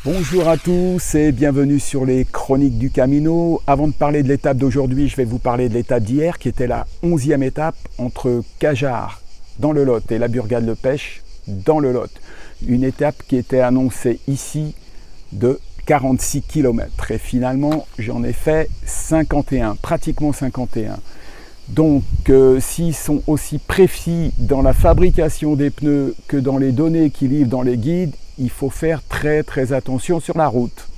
Bonjour à tous et bienvenue sur les Chroniques du Camino. Avant de parler de l'étape d'aujourd'hui, je vais vous parler de l'étape d'hier qui était la 11e étape entre Cajar dans le Lot et la Burgade Le Pêche dans le Lot. Une étape qui était annoncée ici de 46 km et finalement j'en ai fait 51, pratiquement 51. Donc s'ils sont aussi précis dans la fabrication des pneus que dans les données qu'ils livrent dans les guides, il faut faire très attention sur la route.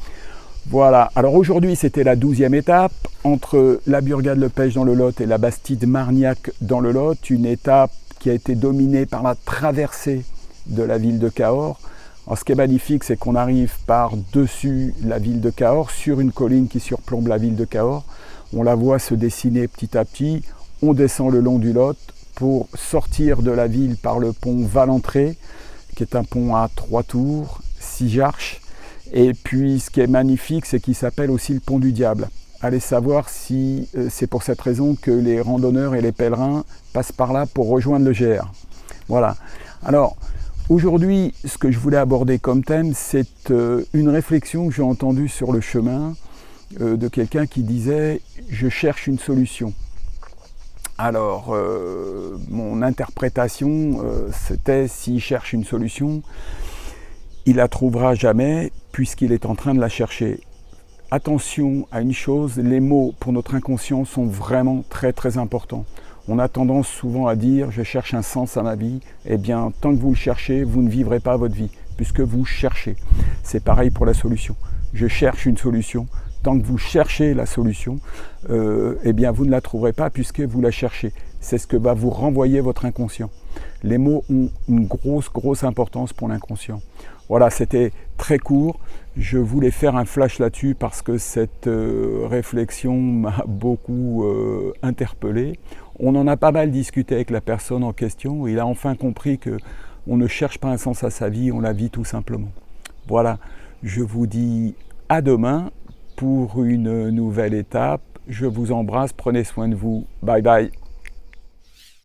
Voilà, alors aujourd'hui c'était la 12e étape entre la Burgade Le Pêche dans le Lot et la Bastide Margnac dans le Lot, une étape qui a été dominée par la traversée de la ville de Cahors. Alors, ce qui est magnifique, c'est qu'on arrive par-dessus la ville de Cahors, sur une colline qui surplombe la ville de Cahors. On la voit se dessiner petit à petit. On descend le long du Lot pour sortir de la ville par le pont Valentré, qui est un pont à 3 tours, 6 arches. Et puis, ce qui est magnifique, c'est qu'il s'appelle aussi le pont du Diable. Allez savoir si c'est pour cette raison que les randonneurs et les pèlerins passent par là pour rejoindre le Gers. Voilà. Alors, aujourd'hui, ce que je voulais aborder comme thème, c'est une réflexion que j'ai entendue sur le chemin de quelqu'un qui disait « je cherche une solution ». Alors, mon interprétation, c'était « s'il cherche une solution, il la trouvera jamais puisqu'il est en train de la chercher ». Attention à une chose, les mots pour notre inconscient sont vraiment très importants. On a tendance souvent à dire « je cherche un sens à ma vie ». Eh bien, tant que vous le cherchez, vous ne vivrez pas votre vie, puisque vous cherchez. C'est pareil pour la solution. Je cherche une solution. Tant que vous cherchez la solution, eh bien, vous ne la trouverez pas puisque vous la cherchez. C'est ce que va vous renvoyer votre inconscient. Les mots ont une grosse importance pour l'inconscient. Voilà, c'était très court. Je voulais faire un flash là-dessus parce que cette réflexion m'a beaucoup interpellé. On en a pas mal discuté avec la personne en question. Il a enfin compris qu'on ne cherche pas un sens à sa vie, on la vit tout simplement. Voilà, je vous dis à demain pour une nouvelle étape. Je vous embrasse, prenez soin de vous. Bye bye.